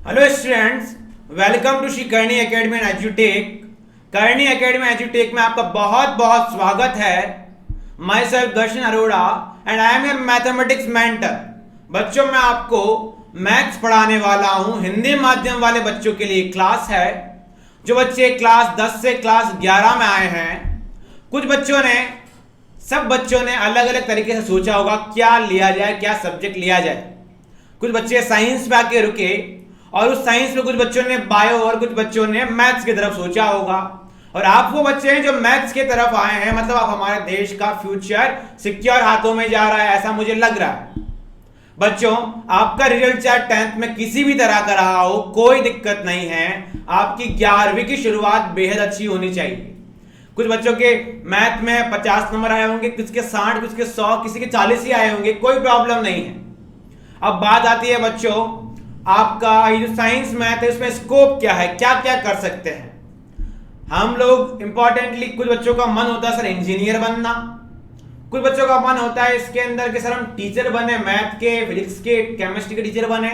Hello students, welcome to Shri Karni academy and एजुटेक। Karni academy एजुटेक में आपका बहुत बहुत स्वागत है। Myself Darshan Arora and I am your mathematics mentor. बच्चों, मैं आपको मैथ्स पढ़ाने वाला हूं। हिंदी माध्यम वाले बच्चों के लिए क्लास है। जो बच्चे क्लास 10 से क्लास 11 में आए हैं, सब बच्चों ने अलग अलग तरीके से सोचा होगा क्या लिया जाए, क्या सब्जेक्ट लिया जाए। कुछ बच्चे साइंस पे आके रुके और उस साइंस में कुछ बच्चों ने बायो और कुछ बच्चों ने मैथ्स की तरफ सोचा होगा। और आप वो बच्चे हैं जो मैथ्स की तरफ आए हैं, मतलब आप हमारे देश का फ्यूचर सिक्योर हाथों में जा रहा है, ऐसा मुझे लग रहा है। बच्चों, आपका रिजल्ट चाहे 10th में किसी भी तरह का रहा हो, कोई दिक्कत नहीं है। आपकी 11वीं की शुरुआत बेहद अच्छी होनी चाहिए। कुछ बच्चों के मैथ में 50 नंबर आए होंगे, किसी के 60, किसी के 100, किसी के 40 ही आए होंगे, कोई प्रॉब्लम नहीं है। अब बात आती है बच्चों, आपका ये जो साइंस मैथ है उसमें स्कोप क्या है, क्या क्या कर सकते हैं हम लोग। इंपॉर्टेंटली कुछ बच्चों का मन होता है सर इंजीनियर बनना, कुछ बच्चों का मन होता है इसके अंदर कि सर हम टीचर बने, मैथ के, फिजिक्स के, केमिस्ट्री के टीचर बने।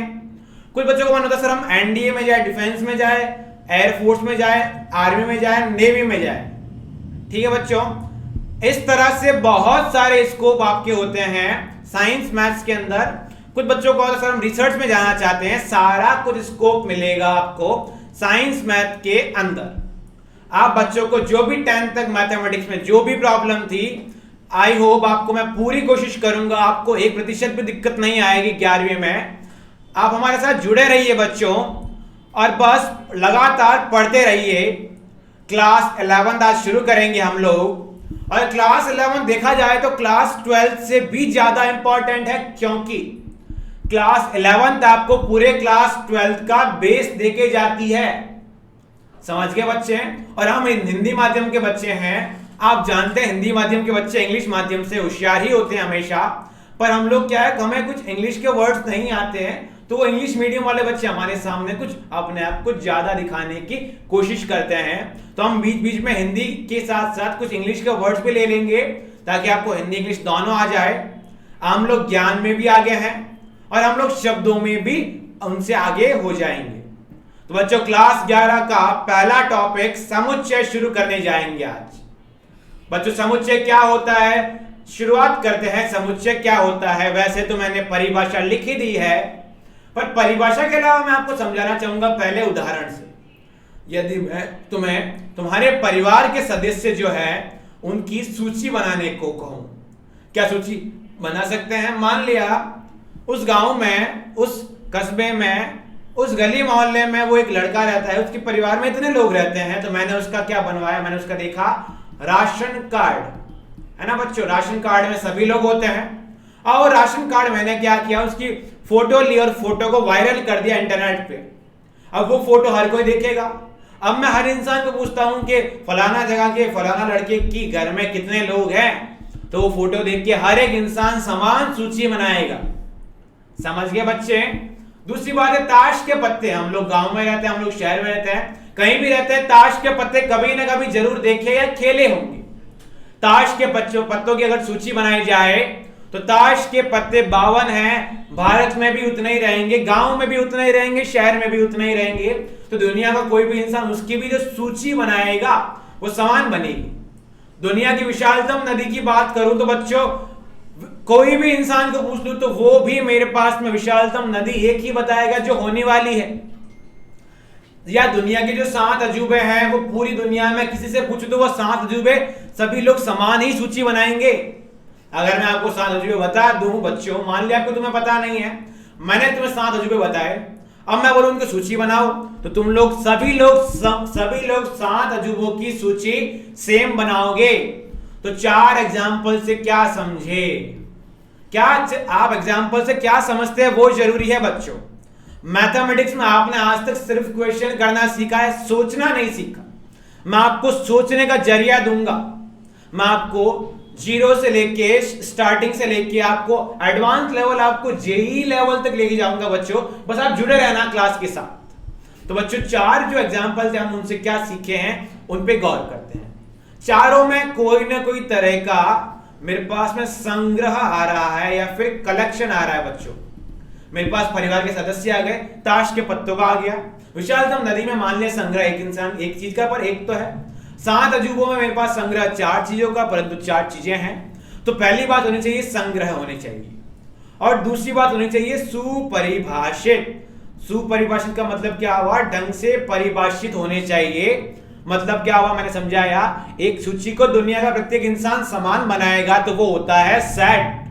कुछ बच्चों का मन होता है सर हम एनडीए में जाए, डिफेंस में जाए, एयरफोर्स में जाए, आर्मी में जाए, नेवी में जाए। ठीक है बच्चों, इस तरह से बहुत सारे स्कोप आपके होते हैं साइंस मैथ्स के अंदर। कुछ बच्चों को सर हम रिसर्च में जाना चाहते हैं, सारा कुछ स्कोप मिलेगा आपको साइंस मैथ के अंदर। आप बच्चों को जो भी 10th तक मैथमेटिक्स में जो भी प्रॉब्लम थी, आई होप आपको मैं पूरी कोशिश करूंगा, आपको 1% भी दिक्कत नहीं आएगी 11वीं में। आप हमारे साथ जुड़े रहिए बच्चों और बस लगातार पढ़ते रहिए। क्लास 11 आज शुरू करेंगे हम लोग, और क्लास 11 देखा जाए तो क्लास 12 से भी ज्यादा इंपॉर्टेंट है, क्योंकि क्लास 11 आपको पूरे क्लास 12 का बेस देके जाती है। समझ गए बच्चे? और हम हिंदी माध्यम के बच्चे हैं। आप जानते हैं हिंदी माध्यम के बच्चे इंग्लिश माध्यम से होशियार ही होते हैं हमेशा, पर हम लोग क्या है, हमें कुछ इंग्लिश के वर्ड्स नहीं आते हैं, तो वो इंग्लिश मीडियम वाले बच्चे हमारे सामने कुछ अपने आप कुछ ज्यादा दिखाने की कोशिश करते हैं। तो हम बीच बीच में हिंदी के साथ साथ कुछ इंग्लिश के वर्ड्स भी ले लेंगे, ताकि आपको हिंदी इंग्लिश दोनों आ जाए। हम लोग ज्ञान में भी आगे हैं और हम लोग शब्दों में भी उनसे आगे हो जाएंगे। तो बच्चों, क्लास 11 का पहला टॉपिक समुच्चय शुरू करने जाएंगे आज। बच्चों, समुच्चय क्या होता है, शुरुआत करते हैं। समुच्चय क्या होता है, वैसे तो मैंने परिभाषा लिख ही दी है, पर परिभाषा के अलावा मैं आपको समझाना चाहूंगा पहले उदाहरण से। यदि मैं तुम्हारे परिवार के सदस्य जो है उनकी सूची बनाने को कहूं, क्या सूची बना सकते हैं? मान लिया उस गांव में, उस कस्बे में, उस गली मोहल्ले में वो एक लड़का रहता है, उसके परिवार में इतने लोग रहते हैं, तो मैंने उसका क्या बनवाया, मैंने उसका देखा राशन कार्ड, है ना बच्चों। राशन कार्ड में सभी लोग होते हैं, और राशन कार्ड मैंने क्या किया, उसकी फोटो ली और फोटो को वायरल कर दिया इंटरनेट पे। अब वो फोटो हर कोई देखेगा। अब मैं हर इंसान को पूछता हूं कि फलाना जगह के फलाना लड़के की घर में कितने लोग हैं, तो वो फोटो देख के हर एक इंसान समान सूची बनाएगा। समझ गए बच्चे? दूसरी बात है ताश के पत्ते। हम लोग गांव में रहते हैं, हम लोग शहर में रहते हैं, कहीं भी रहते हैं, ताश के पत्ते कभी ना कभी जरूर देखे या खेले होंगे। ताश के पत्तों की अगर सूची बनाई जाए तो ताश के पत्ते 52 हैं। भारत में भी उतने ही रहेंगे, गांव में भी उतने ही रहेंगे, शहर में भी उतने ही रहेंगे। तो दुनिया का कोई भी इंसान उसकी भी जो सूची बनाएगा वो समान बनेगी। दुनिया की विशालतम नदी की बात करूं तो बच्चों, कोई भी इंसान को पूछ लूं तो वो भी मेरे पास में विशालतम नदी एक ही बताएगा जो होने वाली है। या दुनिया के जो 7 अजूबे हैं, वो पूरी दुनिया में किसी से पूछ दो, वो 7 अजूबे सभी लोग समान ही सूची बनाएंगे। अगर मैं आपको 7 अजूबे बता दूं बच्चों, मान लिया आपको तुम्हें पता नहीं है, मैंने तुम्हें 7 अजूबे बताए, अब मैं बोलूं उनकी सूची बनाओ, तो तुम लोग सभी लोग 7 अजूबों की सूची सेम बनाओगे। तो 4 एग्जाम्पल से क्या समझे, क्या आप एग्जाम्पल से क्या समझते हैं वो जरूरी है बच्चों। मैथमेटिक्स में आपने आज तक सिर्फ क्वेश्चन करना सीखा है, सोचना नहीं सीखा। मैं आपको सोचने का जरिया दूंगा। मैं आपको जीरो से लेके, स्टार्टिंग से लेके आपको एडवांस लेवल, आपको जेई लेवल तक लेके जाऊंगा बच्चों। बस आप जुड़े रहना क्लास के साथ। तो बच्चों, 4 जो एग्जाम्पल थे, हम उनसे क्या सीखे हैं उन पे गौर करते हैं। चारों में कोई ना कोई तरह का मेरे पास में संग्रह आ रहा है या फिर कलेक्शन आ रहा है बच्चों। मेरे पास परिवार के सदस्य आ गए, ताश के पत्तों का आ गया। विशालतम नदी में मान लिया संग्रह एक इंसान एक चीज का, पर एक तो है। 7 अजूबों में मेरे पास संग्रह 4 चीजों का, परंतु 4 चीजें हैं। तो पहली बात होनी चाहिए संग्रह होने चाहिए, और दूसरी बात होनी चाहिए सुपरिभाषित। सुपरिभाषित का मतलब क्या हुआ? ढंग से परिभाषित होने चाहिए। मतलब क्या हुआ? मैंने समझाया, एक सूची को दुनिया का प्रत्येक इंसान समान बनाएगा तो वो होता है सेट।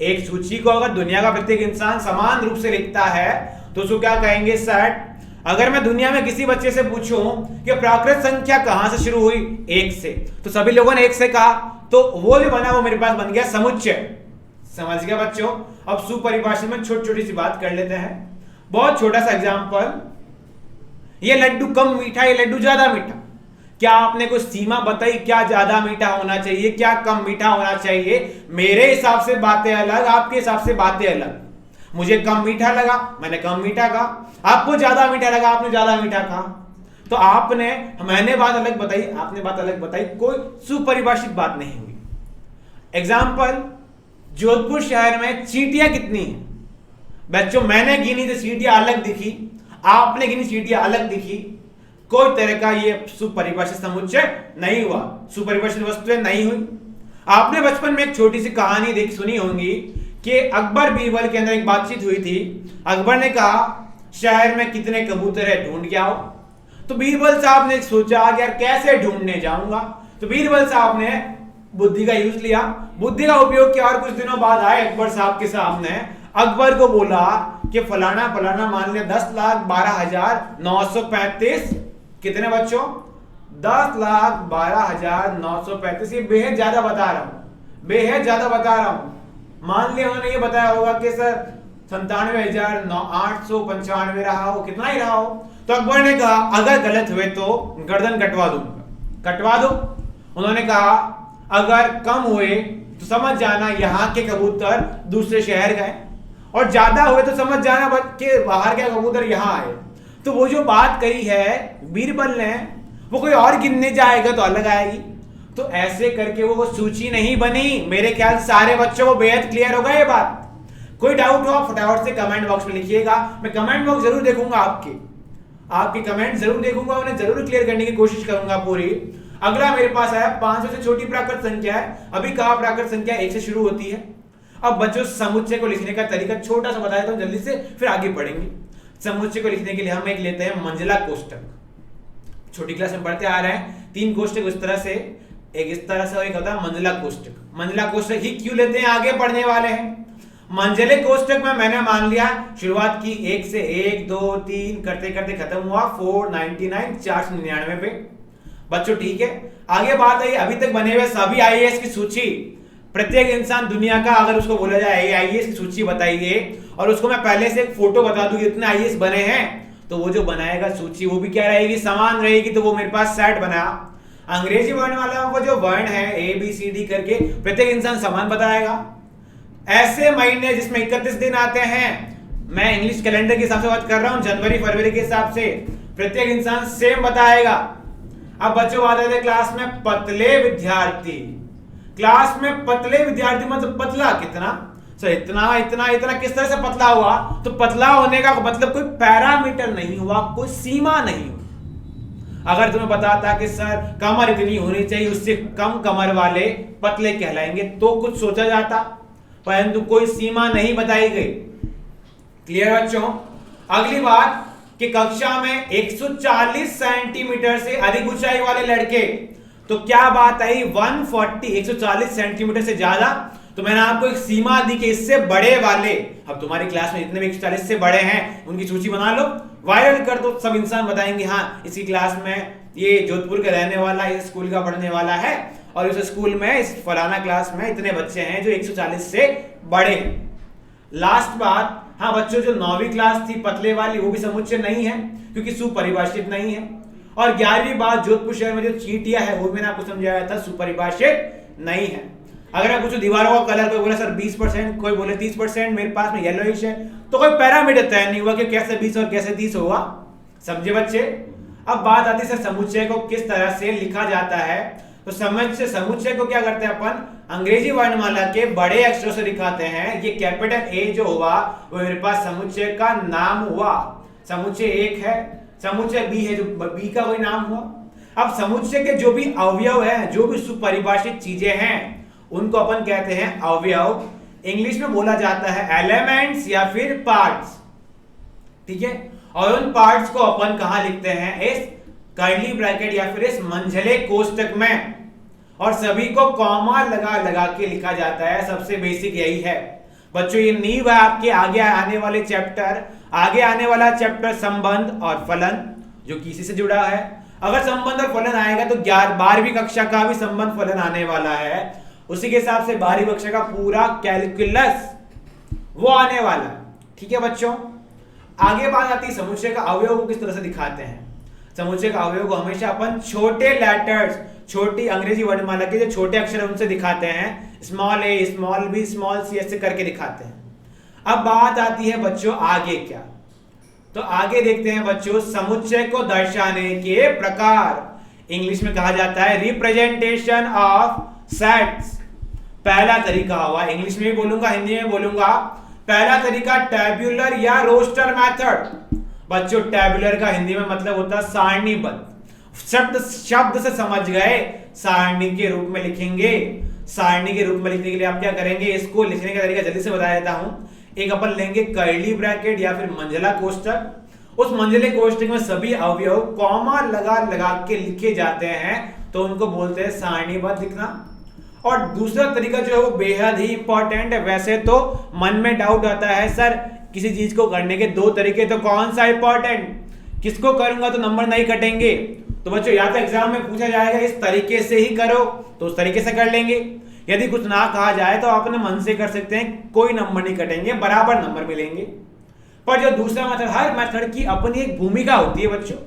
एक सूची को अगर दुनिया का प्रत्येक इंसान समान रूप से लिखता है तो उसको क्या कहेंगे? सेट। अगर मैं दुनिया में किसी बच्चे से पूछूं कि प्राकृत संख्या कहां से शुरू हुई? 1 से, तो सभी लोगों ने 1 से कहा, तो वो जो बना वो मेरे पास बन गया समुच्चय। समझ गया बच्चों? अब सुपरिभाषित में छोटी छोटी सी बात कर लेते हैं। बहुत छोटा सा एग्जांपल, ये लड्डू कम मीठा, ये लड्डू ज्यादा मीठा। क्या आपने कोई सीमा बताई? क्या ज्यादा मीठा होना चाहिए, क्या कम मीठा होना चाहिए? मेरे हिसाब से बातें अलग, आपके हिसाब से बातें अलग। मुझे कम मीठा लगा, मैंने कम मीठा कहा। आपको ज्यादा मीठा लगा, आपने ज्यादा मीठा कहा। तो मैंने बात अलग बताई, आपने बात अलग बताई, कोई सुपरिभाषित बात नहीं हुई। एग्जाम्पल, जोधपुर शहर में चींटियां कितनी हैं? बच्चों मैंने गिनी तो चींटियां अलग दिखी, आपने गिनी चींटियां अलग दिखी। कोई तरह का ये सुपरिभाषित समुच्चय नहीं हुआ, सुपरिभाषित वस्तुएं नहीं हुई। आपने बचपन में एक छोटी सी कहानी सुनी होंगी कि अकबर बीरबल के अंदर एक बातचीत हुई थी। अकबर ने कहा शहर में कितने कबूतर है, ढूंढ के आओ। तो बीरबल साहब ने सोचा यार कैसे ढूंढने जाऊंगा, तो बीरबल साहब ने बुद्धि का यूज लिया, बुद्धि का उपयोग किया, और कुछ दिनों बाद आए अकबर साहब के सामने। अकबर को बोला कि फलाना फलाना मान लिया 10,12,935। कितने बच्चों? 10,12,935। ये बेहद ज्यादा बता रहा हूं, बेहद ज्यादा बता रहा हूं। मान लिया उन्होंने ये बताया होगा कि सर 97,895 रहा हो, कितना ही रहा हो। तो अकबर ने कहा अगर गलत हुए तो गर्दन कटवा दूंगा, कटवा दो। उन्होंने कहा अगर कम हुए तो समझ जाना यहाँ के कबूतर दूसरे शहर गए, और ज्यादा हुए तो समझ जाना के बाहर के कबूतर यहाँ आए। तो वो जो बात कही है बीरबल ने, वो कोई और गिनने जाएगा तो अलग आएगी। तो ऐसे करके वो सूची नहीं बनी। मेरे ख्याल से सारे बच्चों को बेहद क्लियर होगा ये बात। कोई डाउट हो आप फटाफट से कमेंट बॉक्स में लिखिएगा, मैं कमेंट बॉक्स जरूर देखूंगा, आपके कमेंट जरूर देखूंगा, उन्हें जरूर क्लियर करने की कोशिश करूंगा पूरी। अगला मेरे पास आया 500 से छोटी प्राकृत संख्या है। अभी कहा प्राकृत संख्या 1 से शुरू होती है। अब बच्चों समुच्चय को लिखने का तरीका छोटा सा बता देता हूं जल्दी से, फिर आगे बढ़ेंगे। समुच्चय को लिखने के लिए हम एक लेते हैं मंजिला कोष्टक। छोटी क्लास में पढ़ते आ रहे हैं 3 कोष्टक इस तरह से, एक इस तरह से, और एक होता है मंजिला कोष्टक। मंजिला कोष्टक ही क्यों लेते हैं, आगे पढ़ने वाले हैं। मंजिले कोष्टक में मैंने मान लिया शुरुआत की 1 से 1 2 3 करते करते खत्म हुआ 499 499 पे। बच्चों ठीक है, आगे बात आई अभी तक बने हुए सभी आईएएस की सूची। प्रत्येक इंसान दुनिया का अगर उसको बोला जाए आईएएस की सूची बताइए, और उसको मैं पहले से एक फोटो बता दूं इतने आईएएस बने हैं, तो वो जो बनाएगा सूची वो भी क्या रहेगी, समान रहेगी। तो वो मेरे पास सेट बना। अंग्रेजी वर्ण वाला वो जो वर्ण है ए बी सी डी करके प्रत्येक इंसान समान बताएगा। ऐसे महीने जिसमें 31 दिन आते हैं, मैं इंग्लिश कैलेंडर के हिसाब से बात कर रहा हूं, जनवरी फरवरी के हिसाब से प्रत्येक इंसान सेम बताएगा। अब बच्चों बात आते हैं क्लास में पतले विद्यार्थी। क्लास में पतले विद्यार्थी मतलब पतला कितना, सर इतना इतना इतना, किस तरह से पतला हुआ? तो पतला होने का मतलब कोई पैरामीटर नहीं हुआ, कोई सीमा नहीं हुई। अगर तुम्हें बताता कि सर कमर इतनी होनी चाहिए, उससे कम कमर वाले पतले कहलाएंगे, तो कुछ सोचा जाता, परंतु कोई सीमा नहीं बताई गई। क्लियर बच्चों? अगली बात कि कक्षा में 140 सेंटीमीटर से अधिक ऊंचाई वाले लड़के, तो क्या बात आई 140 सेंटीमीटर से ज्यादा, तो मैंने आपको एक सीमा दी कि इससे बड़े वाले, अब तुम्हारी क्लास में जितने भी 140 से बड़े हैं उनकी सूची बना लो, वायरल कर दो, सब इंसान बताएंगे हाँ इसी क्लास में ये जोधपुर का रहने वाला, इस स्कूल का पढ़ने वाला है, और इस स्कूल में इस फलाना क्लास में इतने बच्चे हैं जो 140 से बड़े हैं। लास्ट बात, हाँ बच्चों जो 9वीं क्लास थी पतले वाली, वो भी समुच्चय नहीं है क्योंकि सुपरिभाषित नहीं है। और 11वीं बात, जोधपुर शहर में जो चींटियां है वो मैंने आपको समझाया था, सुपरिभाषित नहीं है। अगर आप कुछ दीवारों का कलर, कोई बोले सर 20%, कोई बोले 30%, मेरे पास में येलोइश है, तो कोई पैरामीटर तय नहीं हुआ कि कैसे 20 और कैसे 30 होगा। समझे बच्चे? अब बात आती है सर समुच्चय को किस तरह से लिखा जाता है। तो समुच्चय को क्या करते हैं अपन, अंग्रेजी वर्णमाला के बड़े अक्षरों से दिखाते हैं। ये कैपिटल ए जो हुआ वो मेरे पास समुच्चय का नाम हुआ, समुच्चय एक है, समुच्चय बी है जो बी का कोई नाम हुआ। अब समुच्चय के जो भी अवयव हैं, जो भी सुपरिभाषित चीजें हैं, उनको अपन कहते हैं अवयव। इंग्लिश में बोला जाता है एलिमेंट्स या फिर पार्ट्स, ठीक है। और उन पार्ट्स को अपन कहां लिखते हैं, इस कर्ली ब्रैकेट या फिर इस मंझले कोष्टक में, और सभी को कॉमा लगा लगा के लिखा जाता है। सबसे बेसिक यही है बच्चों, ये नींव है आपके आगे आने वाले चैप्टर। आगे आने वाला चैप्टर संबंध और फलन, जो किसी से जुड़ा है। अगर संबंध और फलन आएगा तो 12वीं कक्षा का भी संबंध फलन आने वाला है। उसी के हिसाब से 12वीं कक्षा का पूरा कैलकुलस वो आने वाला, ठीक है बच्चों। आगे बात आती है समुच्चय का अवयव को किस तरह से दिखाते हैं। समुच्चय का अवयव को हमेशा अपन छोटे लेटर्स, छोटी अंग्रेजी वर्णमाला के जो छोटे अक्षर उनसे दिखाते हैं, स्मॉल ए, स्मॉल बी, स्मॉल सी, ऐसे करके दिखाते हैं। अब बात आती है बच्चों आगे क्या, तो आगे देखते हैं बच्चों समुच्चय को दर्शाने के प्रकार। इंग्लिश में कहा जाता है रिप्रेजेंटेशन ऑफ सेट्स। पहला तरीका हुआ, इंग्लिश में भी बोलूंगा हिंदी में बोलूंगा। पहला तरीका टैब्यूलर या रोस्टर मेथड। बच्चों टैब्यूलर का हिंदी में मतलब होता है सारणीबद्ध। शब्द से समझ गए, सारणी के रूप में लिखेंगे। सारणी के रूप में लिखने के लिए आप क्या करेंगे, इसको लिखने का तरीका जल्दी से बता देता हूं। एक अपन लेंगे कर्ली ब्रैकेट या फिर मंझला कोष्टक। उस मंझले कोष्टक में सभी अवयव कॉमा लगा लगा के लिखे जाते हैं, तो उनको बोलते हैं सारणीबद्ध लिखना। और दूसरा तरीका जो है वो बेहद ही इंपॉर्टेंट है। वैसे तो मन में डाउट आता है सर किसी चीज को करने के दो तरीके, तो कौन सा इंपॉर्टेंट, किसको करूंगा तो नंबर नहीं कटेंगे। तो बच्चों या तो एग्जाम में पूछा जाएगा इस तरीके से ही करो तो उस तरीके से कर लेंगे, यदि कुछ ना कहा जाए तो आप अपने मन से कर सकते हैं, कोई नंबर नहीं कटेंगे, बराबर नंबर मिलेंगे। पर जो दूसरा मेथड, हर मेथड की अपनी एक भूमिका होती है बच्चों।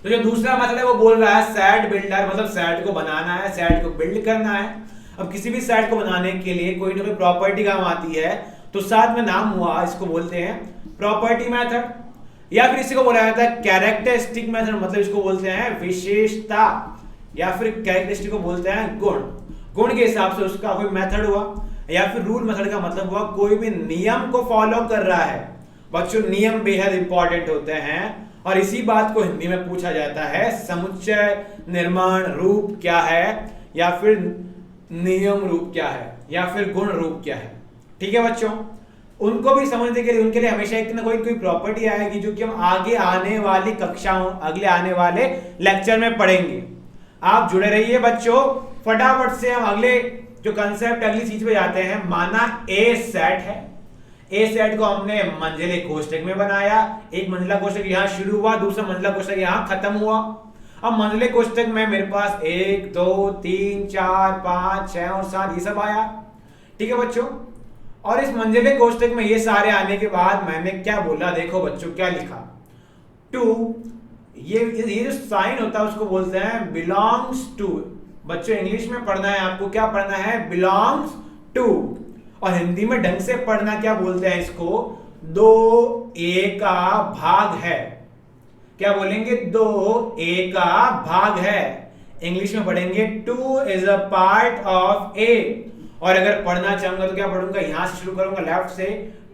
तो जो दूसरा मेथड है वो बोल रहा है सेट बिल्डर, मतलब सेट को बनाना है, सेट को बिल्ड करना है। अब किसी भी सेट को बनाने के लिए कोई ना कोई प्रॉपर्टी काम आती है, तो साथ में नाम हुआ, इसको बोलते हैं प्रॉपर्टी मेथड, या फिर इसी को बोला जाता है कैरेक्टरिस्टिक मेथड, मतलब इसको बोलते हैं विशेषता, या फिर कैरेक्टरिस्टिक को बोलते हैं गुण। गुण के हिसाब से उसका कोई मेथड हुआ, या फिर रूल मेथड का मतलब हुआ कोई भी नियम को फॉलो कर रहा है। बच्चों नियम बेहद इंपॉर्टेंट होते हैं, और इसी बात को हिंदी में पूछा जाता है समुच्चय निर्माण रूप क्या है, या फिर नियम रूप क्या है, या फिर गुण रूप क्या है, ठीक है बच्चों। उनको भी समझने के लिए उनके लिए हमेशा एक ना कोई प्रॉपर्टी आएगी जो कि हम आगे आने वाली कक्षाओं, अगले आने वाले लेक्चर में पढ़ेंगे। आप जुड़े रहिए बच्चों। फटाफट से हम अगले जो कंसेप्ट, अगली चीज पे जाते हैं। माना ए सेट है, ए सेट को हमने मंझले कोष्टक में बनाया। एक मंझला कोष्टक यहां शुरू हुआ, दूसरा मंझला कोष्टक यहां खत्म हुआ। अब मंझले कोष्टक में मेरे पास 1 2 3 4 5 6 और 7 ये सब आया, ठीक है बच्चों। और इस मंझले कोष्टक में ये सारे आने के बाद मैंने क्या बोला, देखो बच्चों क्या लिखा, टू, ये जो साइन होता है उसको बोलते हैं बिलोंग्स टू। बच्चों इंग्लिश में पढ़ना है आपको, क्या पढ़ना है, बिलोंग्स टू। और हिंदी में ढंग से पढ़ना क्या बोलते हैं इसको, 2a का भाग है। क्या बोलेंगे, 2a का भाग है। इंग्लिश में पढ़ेंगे 2 is a part of a। और अगर पढ़ना चाहूंगा तो क्या पढ़ूंगा, यहां से शुरू करूंगा लेफ्ट से,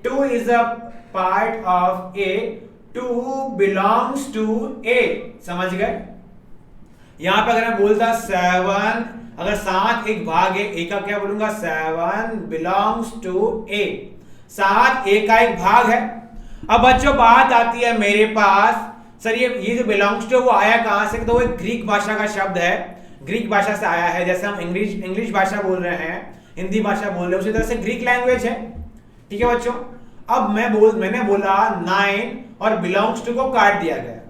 2 is a part of a, 2 belongs to a। समझ गए। यहां पे अगर मैं बोलता 7, अगर 7 एक भाग है, ए का क्या बोलूंगा, 7 belongs to a। 7 ए का एक भाग है। अब बच्चों बात आती है मेरे पास, सर ये जो belongs to वो आया कहां से, तो वो एक ग्रीक भाषा का शब्द है, ग्रीक भाषा से आया है। जैसे हम इंग्लिश भाषा बोल रहे हैं, हिंदी भाषा बोल रहे हैं, उसी तरह से ग्रीक लैंग्वेज है, ठीक है बच्चों। अब मैंने बोला 9 और belongs to को काट दिया गया,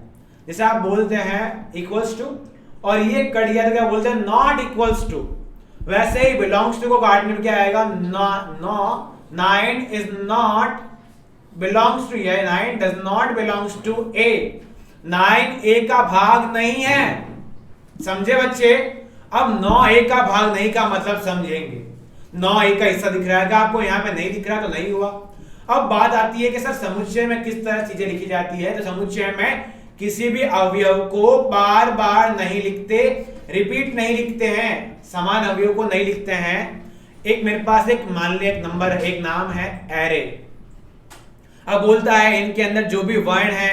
जैसे आप बोलते हैं equals to, और ये कट गया तो क्या बोलते हैं, नॉट इक्वल्स टू। वैसे ही बिलोंग्स टू को काटने में क्या आएगा, 9 is not belongs to, 9 does not belongs to A. 9 A का भाग नहीं है, समझे बच्चे। अब 9 ए का भाग नहीं का मतलब समझेंगे। 9 ए का हिस्सा दिख रहा है आपको, यहाँ पे नहीं दिख रहा तो नहीं हुआ। अब बात आती है कि सर समुच्चय में किस तरह चीजें लिखी जाती है, तो समुच्चय में किसी भी अवयव को बार बार नहीं लिखते, रिपीट नहीं लिखते हैं, समान अवयव को नहीं लिखते हैं। एक मेरे पास एक मान लिया एक नंबर है, एक नाम है एरे। अब बोलता है इनके अंदर जो भी वर्ण है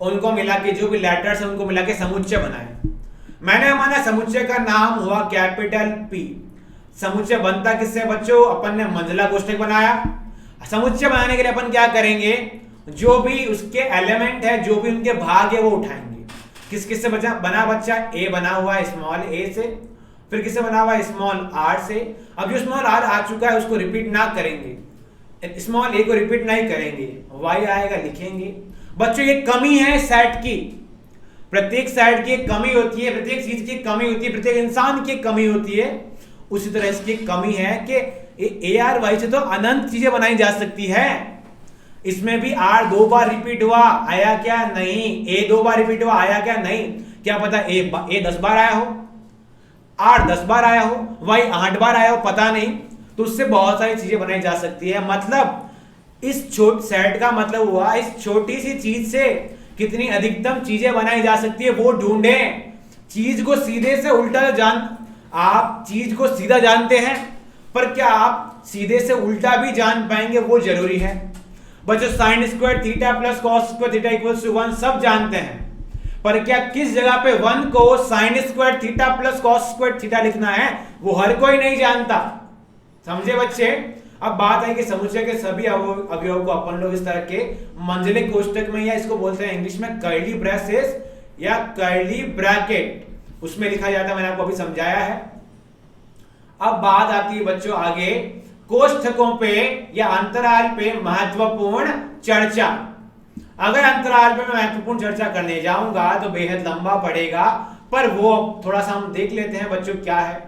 उनको मिला के, जो भी लेटर्स है उनको मिला के समुच्चय बनाए। मैंने माना समुच्चय का नाम हुआ कैपिटल पी। समुच्चय बनता किससे बच्चों? अपन ने मंझला कोष्ठक बनाया। समुच्चय बनाने के लिए अपन क्या करेंगे? जो भी उसके एलिमेंट है, जो भी उनके भाग है वो उठाएंगे। किस किस से बना बच्चा? ए बना हुआ है स्मॉल ए से, फिर किससे बना हुआ है? स्मॉल आर से। अब जो स्मॉल आर आ चुका है उसको रिपीट ना करेंगे, स्मॉल ए को रिपीट नहीं करेंगे, वाई आएगा लिखेंगे। बच्चों ये कमी है सेट की, प्रत्येक सेट की कमी होती है, प्रत्येक चीज की कमी होती है, प्रत्येक इंसान की कमी होती है। उसी तरह इसकी कमी है कि ए आर वाई से तो अनंत चीजें बनाई जा सकती है। इसमें भी आर 2 बार रिपीट हुआ, आया क्या? नहीं। ए 2 बार रिपीट हुआ, आया क्या? नहीं। क्या पता ए 10 बार आया हो, आर 10 बार आया हो, वाई 8 बार आया हो, पता नहीं। तो उससे बहुत सारी चीजें बनाई जा सकती है। मतलब इस छोट सेट का मतलब हुआ इस छोटी सी चीज से कितनी अधिकतम चीजें बनाई जा सकती है वो ढूंढें। चीज को सीधे से उल्टा आप चीज को सीधा जानते हैं, पर क्या आप सीधे से उल्टा भी जान पाएंगे वो जरूरी है। बच्चों sine square theta plus cos square theta equals to 1 सब जानते हैं, पर क्या किस जगह पे 1 को sign square theta plus cos square theta लिखना है वो हर कोई नहीं जानता। समझे बच्चे? अब बात है कि समुच्चय के सभी अवयवों को अपन लोग इस तरह के मंझले कोष्ठक में, या इसको बोलते हैं इंग्लिश में कर्ली ब्रेसेस या कर्ली ब्रैकेट, उसमें लिखा जाता है। मैंने आपको अभी समझाया है। अब बात आती है बच्चों आगे कोष्ठकों पे या अंतराल पे महत्वपूर्ण चर्चा। अगर अंतराल पे मैं महत्वपूर्ण चर्चा करने जाऊंगा तो बेहद लंबा पड़ेगा, पर वो थोड़ा सा हम देख लेते हैं बच्चों क्या है,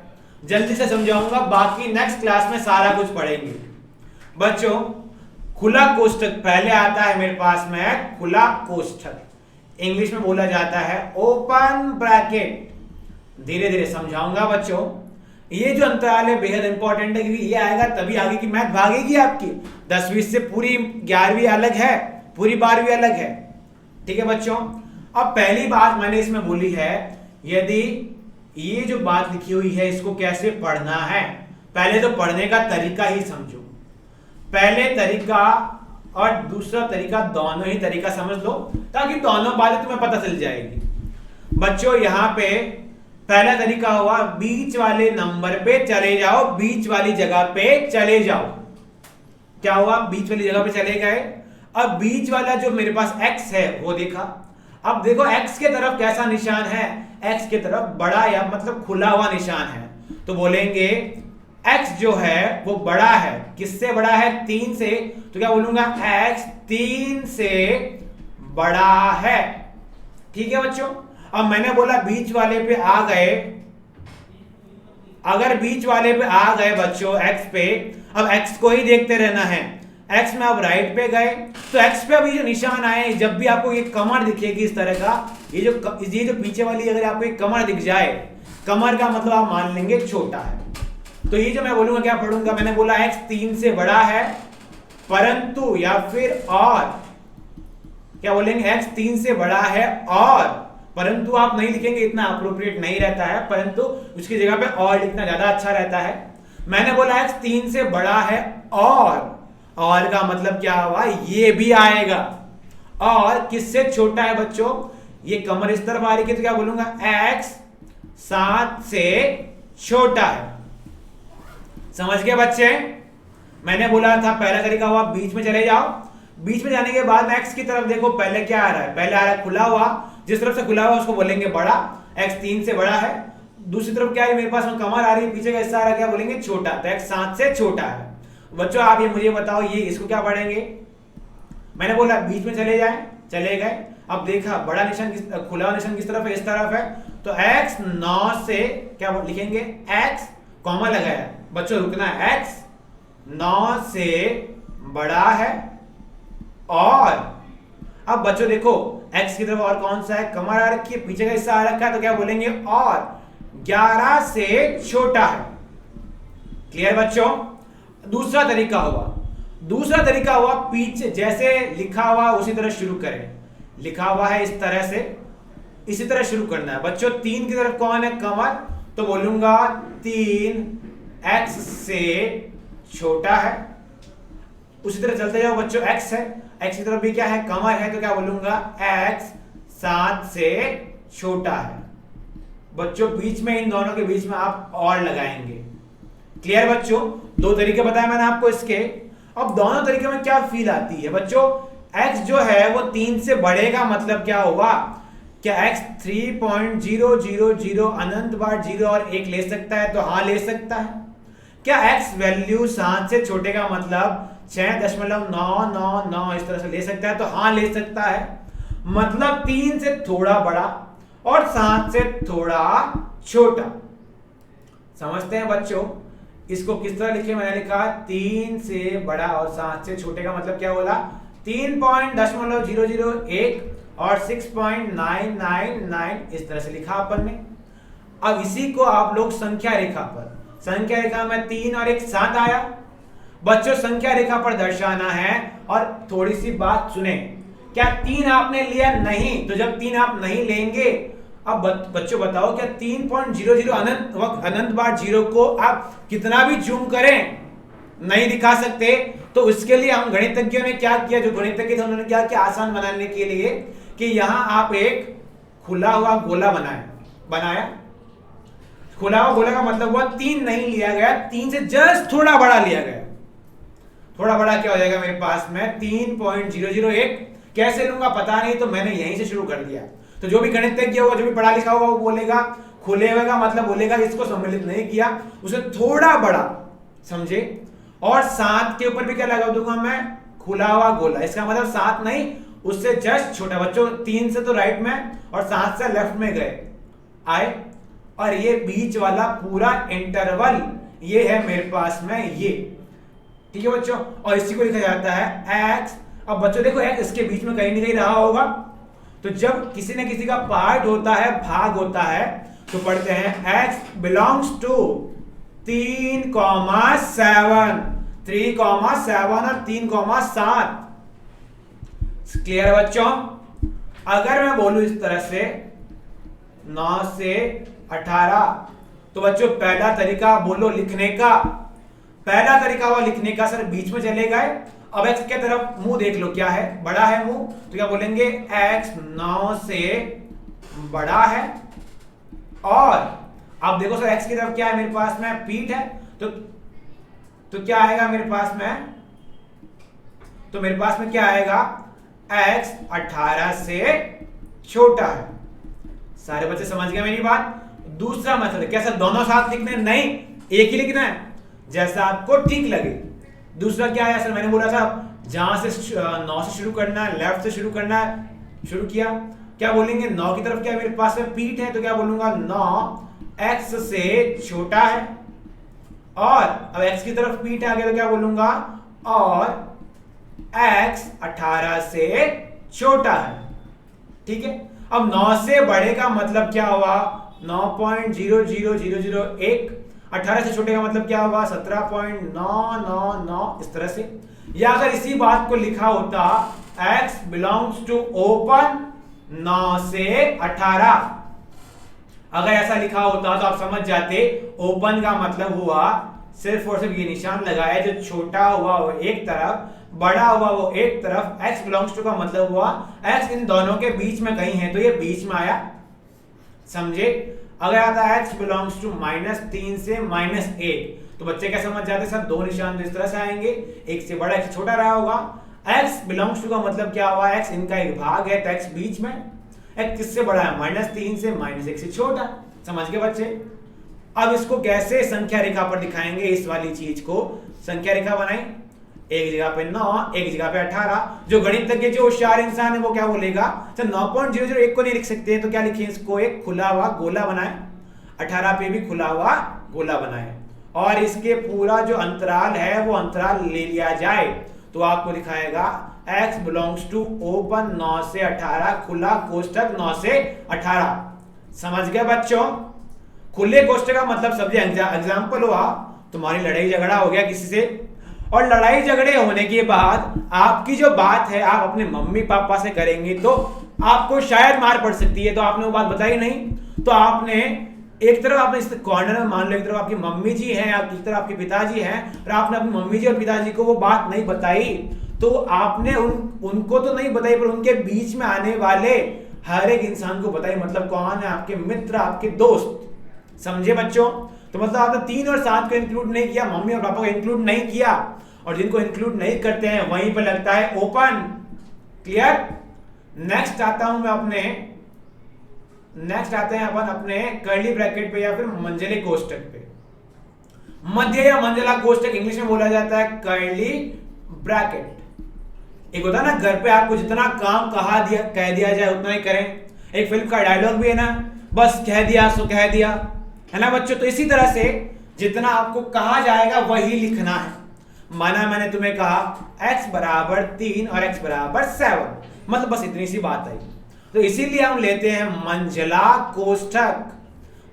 जल्दी से समझाऊंगा। बाकी नेक्स्ट क्लास में सारा कुछ पढ़ेंगे। बच्चों खुला कोष्ठक पहले आता है मेरे पास में, खुला कोष्ठक इंग्लिश में बोला जाता है ओपन ब्रैकेट। धीरे धीरे समझाऊंगा बच्चों। ये जो अंतराल है बेहद इंपॉर्टेंट है, क्योंकि ये आएगा तभी आगे की मैथ भागेगी आपकी। 10वीं से पूरी 11वीं अलग है, पूरी 12वीं अलग है। ठीक है बच्चों? अब पहली बात मैंने इसमें बोली है, यदि ये जो बात लिखी हुई है इसको कैसे पढ़ना है, पहले तो पढ़ने का तरीका ही समझो। पहले तरीका और दूसरा तरीका दोनों ही तरीका समझ लो, ताकि दोनों बातें तुम्हें पता चल जाएगी। बच्चों यहां पे पहला तरीका हुआ बीच वाले नंबर पे चले जाओ, बीच वाली जगह पे चले जाओ। क्या हुआ? बीच वाली जगह पे चले गए। अब बीच वाला जो मेरे पास x है वो देखा। अब देखो x के तरफ कैसा निशान है? x के तरफ बड़ा या मतलब खुला हुआ निशान है, तो बोलेंगे x जो है वो बड़ा है। किससे बड़ा है? 3 से। तो क्या बोलूंगा? x 3 से बड़ा है। ठीक है बच्चों? अब मैंने बोला बीच वाले पे आ गए। अगर बीच वाले पे आ गए बच्चों x पे, अब x को ही देखते रहना है। x में अब राइट पे गए तो x पे अभी जो निशान आए, जब भी आपको ये कमर दिखेगी इस तरह का, ये जो पीछे वाली अगर आपको एक कमर दिख जाए, कमर का मतलब आप मान लेंगे छोटा है। तो ये जो मैं बोलूंगा क्या पढ़ूंगा? मैंने बोला x 3 से बड़ा है, परंतु या फिर और क्या बोलेंगे? x 3 से बड़ा है और, परंतु आप नहीं लिखेंगे, इतना अप्रोप्रिएट नहीं रहता है, परंतु उसकी जगह पे और लिखना ज्यादा अच्छा रहता है। मैंने बोला x 3 से बड़ा है और का मतलब क्या हुआ? ये भी आएगा। और किससे छोटा है बच्चों? ये कमर इस तरफ आ रही है, तो क्या बोलूंगा? x 7 से छोटा है। समझ गए बच्चे? मैंने बोला था पहला तरीका हुआ बीच में चले जाओ। बीच में जाने के बाद x की तरफ देखो, पहले क्या आ रहा है? पहले आ रहा है खुला हुआ, जिस तरफ से खुला हुआ उसको बोलेंगे बड़ा, x 3 से बड़ा है। दूसरी तरफ क्या है? मेरे पास में कमर आ रही है, पीछे का हिस्सा आ रहा है, क्या बोलेंगे? छोटा। तो x 7 से छोटा है। बच्चों आप ये मुझे बताओ, ये इसको क्या पढ़ेंगे? मैंने बोला बीच में चले जाए, चले गए। अब देखा बड़ा निशान खुला हुआ निशान किस तरफ है? इस तरफ है। तो x 9 से क्या लिखेंगे? x कॉमा लगाया बच्चों, रुकना है, x 9 से बड़ा है और अब बच्चों देखो x की तरफ और कौन सा है? कमर आ रखी है, पीछे का हिस्सा आ रखा है, तो क्या बोलेंगे? और 11 से छोटा है। क्लियर बच्चों? दूसरा तरीका हुआ पीछे जैसे लिखा हुआ उसी तरह शुरू करें। लिखा हुआ है इस तरह से, इसी तरह शुरू करना है बच्चों। 3 की तरफ कौन है? कमर, तो बोलूंगा 3x से छोटा है। उसी तरह चलते जाओ बच्चों, x है, x की तरफ भी क्या है, कमर है, तो क्या बोलूंगा x 7 से छोटा है। बच्चों बीच में, इन दोनों के बीच में आप और लगाएंगे। क्लियर बच्चों? दो तरीके बताए मैंने आपको इसके। अब दोनों तरीके में क्या फील आती है बच्चों? x जो है वो 3 से बढ़ेगा, मतलब क्या होगा, क्या x 3.000 अनंत बार 0 और 1 ले सकता है? तो हाँ ले सकता है। क्या x वैल्यू 7 से छोटे का मतलब 6.999 इस तरह से ले सकता है? तो हाँ ले सकता है। मतलब 3 से थोड़ा बड़ा और 7 से थोड़ा छोटा। समझते हैं बच्चों? इसको किस तरह लिखे? मैंने लिखा 3 से बड़ा और 7 से छोटे का मतलब क्या बोला, 3.001 और 6.999 इस तरह से लिखा अपन ने। अब इसी को आप लोग संख्या रेखा पर, संख्या रेखा में 3 और 1 7 आया। बच्चों संख्या रेखा पर दर्शाना है। और थोड़ी सी बात सुने, क्या 3 आपने लिया? नहीं। तो जब 3 आप नहीं लेंगे, अब बच्चों बताओ क्या 3.00 अनंत बार 0 को आप कितना भी जूम करें नहीं दिखा सकते? तो उसके लिए हम गणितज्ञों ने क्या किया, जो गणितज्ञ थे उन्होंने क्या किया, आसान बनाने के लिए कि यहां आप एक खुला हुआ गोला बनाया। खुला हुआ गोला का मतलब हुआ 3 नहीं लिया गया, 3 से जस्ट थोड़ा बड़ा लिया गया। थोड़ा बड़ा क्या हो जाएगा मेरे पास में 3.001। कैसे लूंगा पता नहीं, तो मैंने यहीं से शुरू कर दिया। तो जो भी गणितज्ञ होगा, जो भी पढ़ा लिखा होगा, वो बोलेगा खुले हुए का मतलब बोलेगा इसको सम्मिलित नहीं किया, उसे थोड़ा बड़ा समझे। और 7 के ऊपर भी क्या लगा दूंगा मैं, खुला हुआ गोला। इसका मतलब 7 नहीं, उससे जस्ट छोटा। बच्चों 3 से तो राइट में और 7 से लेफ्ट में गए आए, और ये बीच वाला पूरा इंटरवल ये है मेरे पास में ये। ठीक है बच्चों? और इसी को लिखा जाता है x। अब बच्चों देखो x इसके बीच में कहीं नहीं कहीं रहा होगा। तो जब किसी न किसी का पार्ट होता है, भाग होता है, तो पढ़ते हैं x बिलोंग्स टू 3,7, 3,7 और 3,7। क्लियर बच्चों? अगर मैं बोलूं इस तरह से 9 से 18, तो बच्चों पहला तरीका बोलो लिखने का, पहला तरीका हुआ लिखने का, सर बीच में चले गए। अब x के तरफ मुंह देख लो, क्या है, बड़ा है मुंह, तो क्या बोलेंगे x 9 से बड़ा है। और अब देखो सर x की तरफ क्या है मेरे पास में, पीठ है, तो क्या आएगा मेरे पास में, तो मेरे पास में क्या आएगा, x 18 से छोटा है। सारे बच्चे समझ गए मेरी बात? दूसरा मेथड, क्या सर दोनों साथ लिखने? नहीं, एक ही लिखना है, जैसा आपको ठीक लगे। दूसरा क्या है सर, मैंने बोला था जहां से 9 से शुरू करना है, लेफ्ट से शुरू करना है, शुरू किया। क्या बोलेंगे 9 की तरफ क्या मेरे पास में पीठ है, तो क्या बोलूंगा 9 x से छोटा है। और अब x की तरफ पीठ आ गया, तो क्या बोलूंगा और x 18 से छोटा है। ठीक है? अब 9 से बड़े का मतलब क्या हुआ, 9.00001। 18 से छोटे का मतलब क्या होगा, 17.999 इस तरह से। या अगर इसी बात को लिखा होता x बिलोंग्स टू ओपन 9 से 18, अगर ऐसा लिखा होता तो आप समझ जाते ओपन का मतलब हुआ सिर्फ और सिर्फ ये निशान लगाया, जो छोटा हुआ वो एक तरफ, बड़ा हुआ वो एक तरफ। x बिलोंग्स टू का मतलब हुआ x इन दोनों के बीच में कहीं है, तो ये बीच में आया, समझे। अगर आता है x बिलोंग्स टू -3 से -1, तो बच्चे क्या समझ जाते, सब दो निशान तो इस तरह से आएंगे, एक से बड़ा एक से छोटा रहा होगा। x बिलोंग्स टू का मतलब क्या हुआ, x इनका एक भाग है, तो x बीच में, x किससे बड़ा है, -3 से, -1 से छोटा। समझ गए बच्चे? अब इसको कैसे संख्या रेखा पर दिखाएंगे, इस वाली चीज को संख्या रेखा बनाएं, एक जगह पे 9, एक जगह पे 18। जो गणितज्ञ जो होशियार इंसान है वो क्या बोलेगा, तो 9.001 को नहीं लिख सकते, तो क्या लिखें इसको, एक खुला हुआ गोला बनाए, 18 पे भी खुला हुआ गोला बनाए, और इसके पूरा जो अंतराल है वो अंतराल ले लिया जाए, तो आपको दिखाएगा x बिलोंग्स टू ओपन 9 से 18, खुला कोष्टक 9 से 18। समझ गए बच्चों? खुले कोष्टक का मतलब समझे, एग्जाम्पल हुआ तुम्हारी लड़ाई झगड़ा हो गया किसी से, और लड़ाई झगड़े होने के बाद आपकी जो बात है आप अपने मम्मी पापा से करेंगे तो आपको शायद मार पड़ सकती है, तो आपने वो बात बताई नहीं, तो आपने एक तरफ आपने इस कॉर्नर में मान लो, एक तरफ आपकी मम्मी जी हैं, एक तरफ आपके पिताजी हैं, और आपने अपनी मम्मी जी और पिताजी को वो बात नहीं बताई, तो आपने उनको तो नहीं बताई, पर उनके बीच में आने वाले हर एक इंसान को बताई। मतलब कौन है? आपके मित्र, आपके दोस्त। समझे बच्चों? तो मतलब आपने 3 और 7 को इंक्लूड नहीं किया, मम्मी और पापा को इंक्लूड नहीं किया, और जिनको इंक्लूड नहीं करते हैं वहीं पर लगता है ओपन। क्लियर? नेक्स्ट आता हूं मैं अपने, नेक्स्ट आते हैं अपन अपने कर्ली ब्रैकेट पे या फिर मंझले कोष्टक पे। मध्य या मंझला कोष्टक इंग्लिश में बोला जाता है कर्ली ब्रैकेट। एक होता है ना, घर पे आपको जितना काम कह दिया जाए उतना ही करें। एक फिल्म का डायलॉग भी है ना, बस कह दिया सो कह दिया, है ना बच्चों? तो इसी तरह से जितना आपको कहा जाएगा वही लिखना है। माना मैंने तुम्हें कहा x बराबर 3 और x बराबर 7, मतलब बस इतनी सी बात आई। तो इसीलिए हम लेते हैं मंझला कोष्ठक।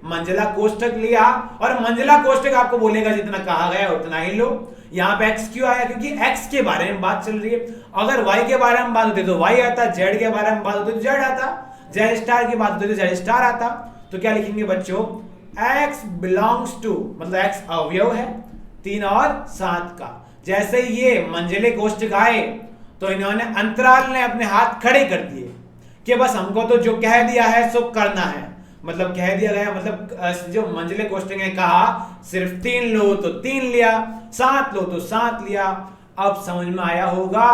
मंझला कोष्ठक लिया, और मंझला कोष्ठक आपको बोलेगा जितना कहा गया उतना ही लो। यहाँ पे x क्यों आया? क्योंकि x के बारे में बात चल रही है। अगर y के बारे में बात होती तो y आता, z के बारे में बात होती तो z आता, z स्टार की बात होती तो z स्टार आता। तो क्या लिखेंगे बच्चों? x बिलोंग्स टू, मतलब x अवयव है 3 और 7 का। जैसे ये मंझले कोष्ठक आए तो इन्होंने अंतराल ने अपने हाथ खड़े कर दिए कि बस हमको तो जो कह दिया है सो करना है। मतलब कह दिया गया, मतलब जो मंझले कोष्ठक ने कहा सिर्फ 3 लो तो 3 लिया, 7 लो तो 7 लिया। अब समझ में आया होगा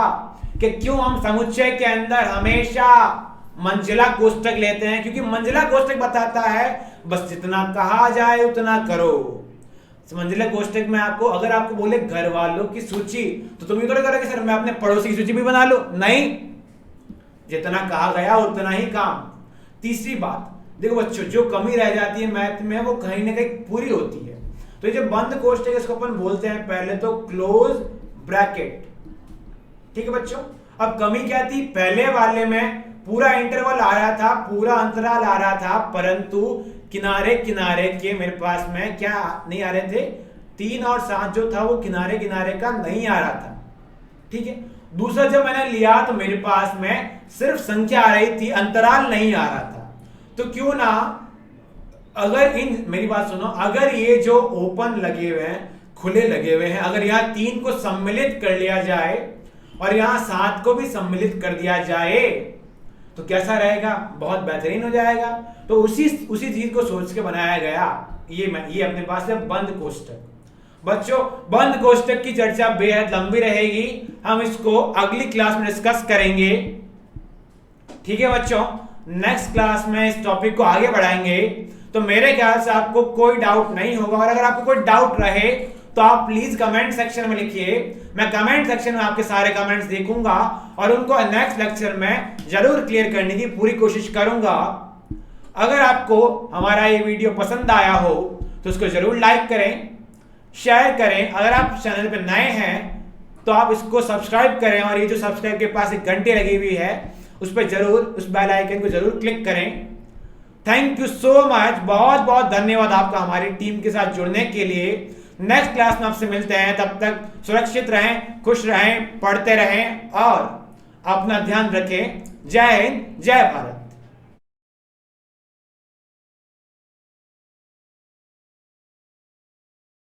कि क्यों हम समुच्चय के अंदर हमेशा मंझला कोष्ठक लेते हैं, क्योंकि मंझला कोष्ठक बताता है बस जितना कहा जाए उतना करो। मंझला कोष्ठक में आपको, अगर आपको बोले घर वालों की सूची, तो तुम ये थोड़ा करोगे सर मैं अपने पड़ोसी की सूची भी बना लो, नहीं, जितना कहा गया उतना ही काम। तीसरी बात देखो बच्चों, जो कमी रह जाती है मैथ में वो कहीं ना कहीं पूरी होती है। तो ये जो बंद कोष्ठक है इसको अपन बोलते हैं पहले तो क्लोज ब्रैकेट। ठीक है बच्चों? अब कमी क्या थी? पहले वाले में पूरा इंटरवल आ रहा था, पूरा अंतराल आ रहा था, परंतु किनारे किनारे के मेरे पास में क्या नहीं आ रहे थे? 3 और 7 जो था वो किनारे किनारे का नहीं आ रहा था। ठीक है? दूसरा जब मैंने लिया तो मेरे पास में सिर्फ संख्या आ रही थी, अंतराल नहीं आ रहा था। तो क्यों ना, अगर मेरी बात सुनो, अगर ये जो ओपन लगे हुए हैं, खुले लगे हुए हैं, अगर यहाँ 3 को सम्मिलित कर लिया जाए और यहाँ 7 को भी सम्मिलित कर दिया जाए तो कैसा रहेगा? बहुत बेहतरीन हो जाएगा। तो उसी चीज को सोच के बनाया गया ये अपने पास है बंद कोष्ठक। बच्चों बंद कोष्ठक की चर्चा बेहद लंबी रहेगी, हम इसको अगली क्लास में डिस्कस करेंगे। ठीक है बच्चों? नेक्स्ट क्लास में इस टॉपिक को आगे बढ़ाएंगे। तो मेरे ख्याल से आपको कोई डाउट नहीं होगा, और अगर आपको कोई डाउट रहे तो आप प्लीज कमेंट सेक्शन में लिखिए। मैं कमेंट सेक्शन में आपके सारे कमेंट्स देखूंगा और उनको नेक्स्ट लेक्चर में जरूर क्लियर करने की पूरी कोशिश करूंगा। अगर आपको हमारा ये वीडियो पसंद आया हो तो उसको जरूर लाइक करें, शेयर करें। अगर आप चैनल पर नए हैं तो आप इसको सब्सक्राइब करें, और ये जो सब्सक्राइब के पास एक घंटी लगी हुई है उस पर जरूर, उस बेल आइकन को जरूर क्लिक करें। थैंक यू सो मच, बहुत बहुत धन्यवाद आपका हमारी टीम के साथ जुड़ने के लिए। नेक्स्ट क्लास में आपसे मिलते हैं, तब तक सुरक्षित रहें, खुश रहें, पढ़ते रहें और अपना ध्यान रखें। जय हिंद, जय भारत।